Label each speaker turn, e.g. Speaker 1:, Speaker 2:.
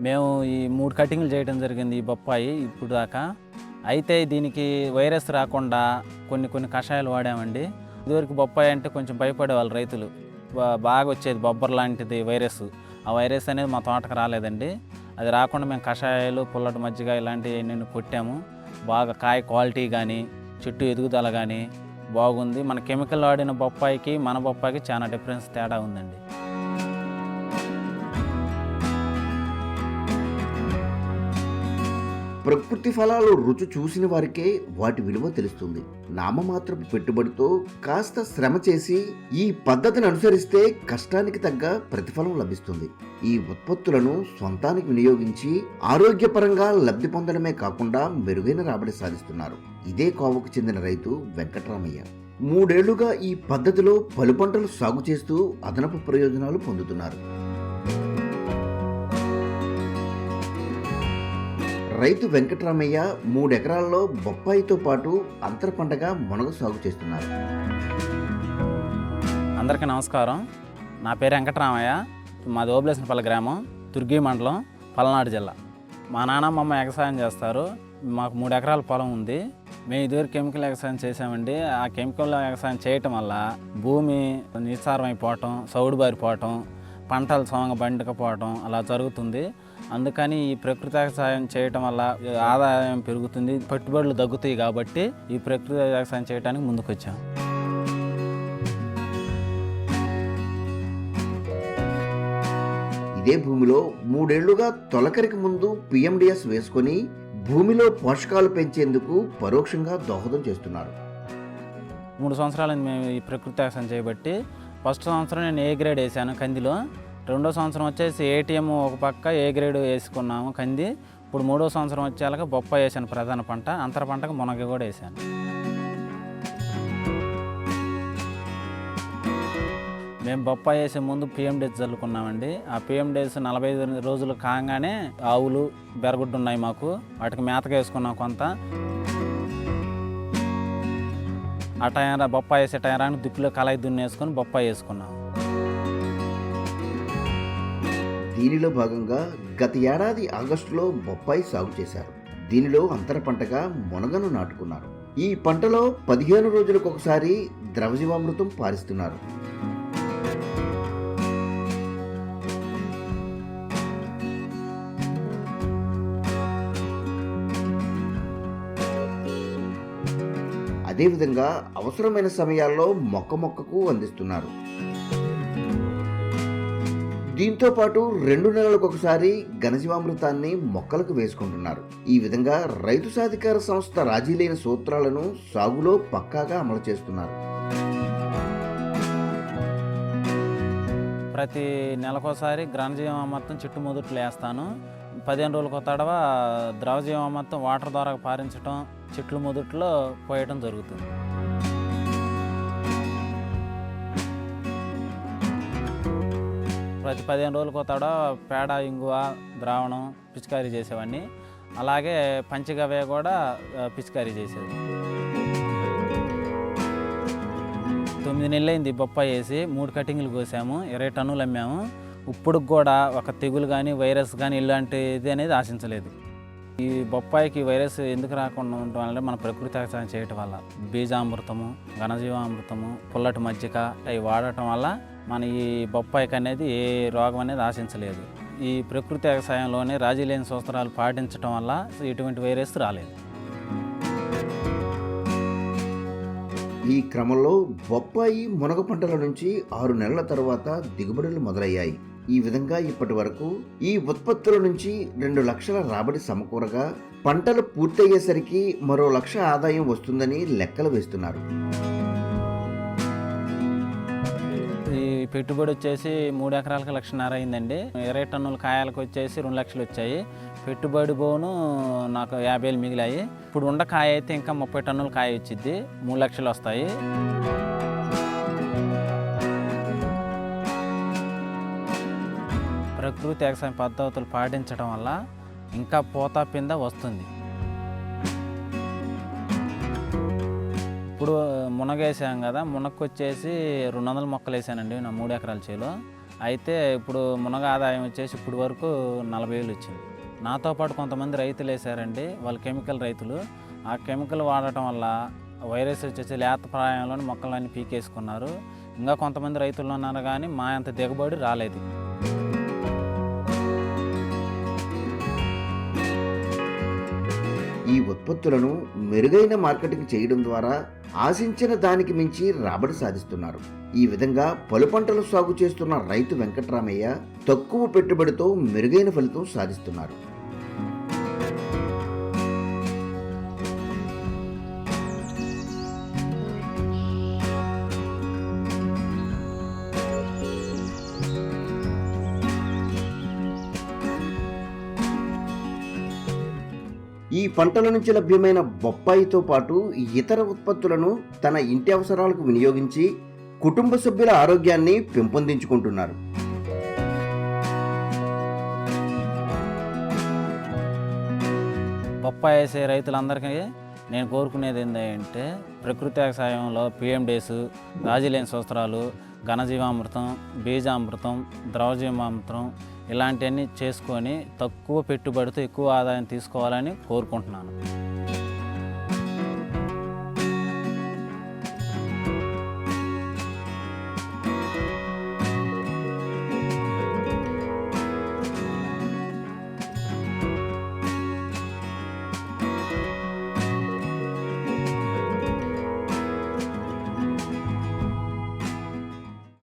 Speaker 1: మేము ఈ 3 కటింగ్లు చేయడం జరిగింది ఈ బొప్పాయి ఇప్పుడు దాకా. అయితే దీనికి వైరస్ రాకుండా కొన్ని కషాయాలు వాడామండి. ఇదివరకు బొప్పాయి అంటే కొంచెం భయపడేవాళ్ళు రైతులు. బాగా వచ్చేది బొబ్బర్ లాంటిది వైరస్. ఆ వైరస్ అనేది మా తోటకు రాలేదండి. అది రాకుండా మేము కషాయాలు, పుల్లటి మజ్జిగ ఇలాంటివి కొట్టాము. బాగా కాయ క్వాలిటీ కానీ, చెట్టు ఎదుగుదల కానీ బాగుంది. మన కెమికల్ వాడిన బొప్పాయికి మన బొప్పాయికి చాలా డిఫరెన్స్ తేడా ఉందండి.
Speaker 2: ప్రకృతి ఫలాలు రుచి చూసిన వారికే వాటి విలువ తెలుస్తుంది. నామమాత్రపు పెట్టుబడితో కాస్త శ్రమ చేసి ఈ పద్ధతిని అనుసరిస్తే కష్టానికి తగ్గ ప్రతిఫలం లభిస్తుంది. ఈ ఉత్పత్తులను సొంతానికి వినియోగించి ఆరోగ్యపరంగా లబ్ధి పొందడమే కాకుండా మెరుగైన రాబడి సాధిస్తున్నారు. ఇదే కోవకు చెందిన రైతు వెంకటరామయ్య 3 ఏళ్లుగా ఈ పద్ధతిలో పలు పంటలు సాగు చేస్తూ అదనపు ప్రయోజనాలు పొందుతున్నారు. రైతు వెంకటరామయ్య 3 ఎకరాల్లో బొప్పాయితో పాటు అంతర పంటగా మునగ సాగు చేస్తున్నారు.
Speaker 1: అందరికీ నమస్కారం. నా పేరు వెంకటరామయ్య. మాది ఓబులేశనపల్లి గ్రామం, తుర్గి మండలం, పల్నాడు జిల్లా. మా నాన్న మా అమ్మ వ్యవసాయం చేస్తారు. మాకు 3 ఎకరాల పొలం ఉంది. మేము ఇదివరకు కెమికల్ వ్యవసాయం చేసామండి. ఆ కెమికల్ వ్యవసాయం చేయటం వల్ల భూమి నిస్సారమైపోవటం, సౌడు బారిపోవటం, పంటలు సమంగా పండకపోవటం అలా జరుగుతుంది. అందుకని ఈ ప్రకృతి వ్యవసాయం చేయటం వల్ల ఆదాయం పెరుగుతుంది, పెట్టుబడులు తగ్గుతాయి. కాబట్టి ఈ ప్రకృతి వ్యవసాయం చేయడానికి ముందుకు వచ్చాం.
Speaker 2: ఇదే భూమిలో 3 ఏళ్లుగా తొలకరికి ముందు PMDS వేసుకొని భూమిలో పోషకాలు పెంచేందుకు పరోక్షంగా దోహదం చేస్తున్నారు.
Speaker 1: 3 సంవత్సరాలు మేము ఈ ప్రకృతి వ్యవసాయం చేయబట్టి, ఫస్ట్ సంవత్సరం నేను ఏ గ్రేడ్ వేసాను కందిలో. 2వ సంవత్సరం వచ్చేసి ATM ఒక పక్క ఏ గ్రేడ్ వేసుకున్నాము కంది. ఇప్పుడు 3వ సంవత్సరం వచ్చేలాగా బొప్పాయి వేసాను ప్రధాన పంట. అంతర పంటకు మునగ కూడా వేసాను. మేము బొప్పాయి వేసే ముందు PMDS చల్లుకున్నామండి. ఆ PMDS 45 రోజులు కాగానే ఆవులు బెరగుడ్డు ఉన్నాయి మాకు, వాటికి మేతగా వేసుకున్నాం కొంత. ఆ టైం బొప్పాయి వేసే టైరానికి దిక్కులో కళాయి దున్నేసుకొని బొప్పాయి వేసుకున్నాం.
Speaker 2: దీనిలో భాగంగా గత ఏడాది ఆగస్టులో బొప్పాయి సాగు చేశారు. దీనిలో అంతర పంటగా మునగను నాటుకున్నారు. ఈ పంటలో 15 రోజులకు ఒకసారి ద్రవజీవామృతం పారిస్తున్నారు. అదేవిధంగా అవసరమైన సమయాల్లో మొక్కకు అందిస్తున్నారు. దీంతో పాటు 2 నెలలకు ఒకసారి ఘనజీవామృతాన్ని మొక్కలకు వేసుకుంటున్నారు. ఈ విధంగా రైతు సాధికార సంస్థ రాజీ లేని సూత్రాలను సాగులో పక్కాగా అమలు చేస్తున్నారు.
Speaker 1: ప్రతి నెలకోసారి ఘనజీవామృతం చెట్టు మొదట్లో వేస్తాను. 15 రోజులకు తడవ ద్రవజీవామృతం వాటర్ ద్వారా పారించడం, చెట్లు మొదట్లో పోయటం జరుగుతుంది. ప్రతి 15 రోజులకు తడవ పేడ, ఇంగువ, ద్రావణం పిచికారీ చేసేవాడిని. అలాగే పంచగవ్య కూడా పిచికారీ చేసేది. 9 నెలలైంది బొప్పాయి వేసి. 3 కటింగ్లు కోసాము, 20 టన్నులు అమ్మాము. ఇప్పుడు కూడా ఒక తెగులు కానీ, వైరస్ కానీ ఇలాంటిది అనేది ఆశించలేదు. ఈ బొప్పాయికి వైరస్ ఎందుకు రాకుండా ఉండటం వల్ల మన ప్రకృతి వ్యవసాయం చేయటం వల్ల బీజామృతము, ఘనజీవామృతము, పుల్లటి మజ్జిగ అవి వాడటం వల్ల మన ఈ బొప్పాయికి అనేది ఏ రోగం అనేది ఆశించలేదు. ఈ ప్రకృతి వ్యవసాయంలోనే రాజీ లేని సూత్రాలు పాటించడం వల్ల ఎటువంటి వైరస్ రాలేదు.
Speaker 2: ఈ క్రమంలో బొప్పాయి, మునగ పంటల నుంచి 6 నెలల తర్వాత దిగుబడులు మొదలయ్యాయి. ఈ విధంగా ఇప్పటి వరకు ఈ ఉత్పత్తుల నుంచి 2 లక్షల రాబడి సమకూరగా పంటలు పూర్తయ్యేసరికి మరో 1 లక్ష ఆదాయం వస్తుందని లెక్కలు వేస్తున్నారు.
Speaker 1: ఈ పెట్టుబడి వచ్చేసి 3 ఎకరాలకు 1.5 లక్ష అయిందండి. 20 టన్నుల కాయలకు వచ్చేసి 2 లక్షలు వచ్చాయి. పెట్టుబడి పోను నాకు 50,000 మిగిలాయి. ఇప్పుడు ఉండ కాయ అయితే ఇంకా 30 టన్నుల కాయ వచ్చింది, 3 లక్షలు వస్తాయి. ప్రకృతి వ్యవసాయ పద్ధతులు పాటించడం వల్ల ఇంకా పూత పింద వస్తుంది. ఇప్పుడు మునగేసాం కదా, మునక్కు వచ్చేసి 200 మొక్కలు వేసానండి నా 3 ఎకరాల చేలో. అయితే ఇప్పుడు మునగ ఆదాయం వచ్చేసి ఇప్పుడు వరకు 40,000 వచ్చింది. నాతో పాటు కొంతమంది రైతులు వేసారండి, వాళ్ళు కెమికల్ రైతులు. ఆ కెమికల్ వాడటం వల్ల వైరస్ వచ్చేసి లేత ప్రాయంలోని మొక్కలన్నీ పీకేసుకున్నారు. ఇంకా కొంతమంది రైతులు ఉన్నారు కానీ మా అంత దిగుబడి రాలేదు.
Speaker 2: ఈ ఉత్పత్తులను మెరుగైన మార్కెటింగ్ చేయడం ద్వారా ఆశించిన దానికి మించి రాబడి సాధిస్తున్నారు. ఈ విధంగా పలు పంటలు సాగు చేస్తున్న రైతు వెంకట్రామయ్య తక్కువ పెట్టుబడితో మెరుగైన ఫలితం సాధిస్తున్నారు. ఈ పంటల నుంచి లభ్యమైన బొప్పాయితో పాటు ఇతర ఉత్పత్తులను తన ఇంటి అవసరాలకు వినియోగించి కుటుంబ సభ్యుల ఆరోగ్యాన్ని పెంపొందించుకుంటున్నారు.
Speaker 1: బొప్పాయి వేసే రైతులందరికీ నేను కోరుకునేది ఏంటంటే ప్రకృతి వ్యవసాయంలో PMDS, రాజీలేని సూత్రాలు, ఘనజీవామృతం, బీజామృతం, ద్రవజీవామృతం ఇలాంటివన్నీ చేసుకొని తక్కువ పెట్టుబడితో ఎక్కువ ఆదాయం తీసుకోవాలని కోరుకుంటున్నాను.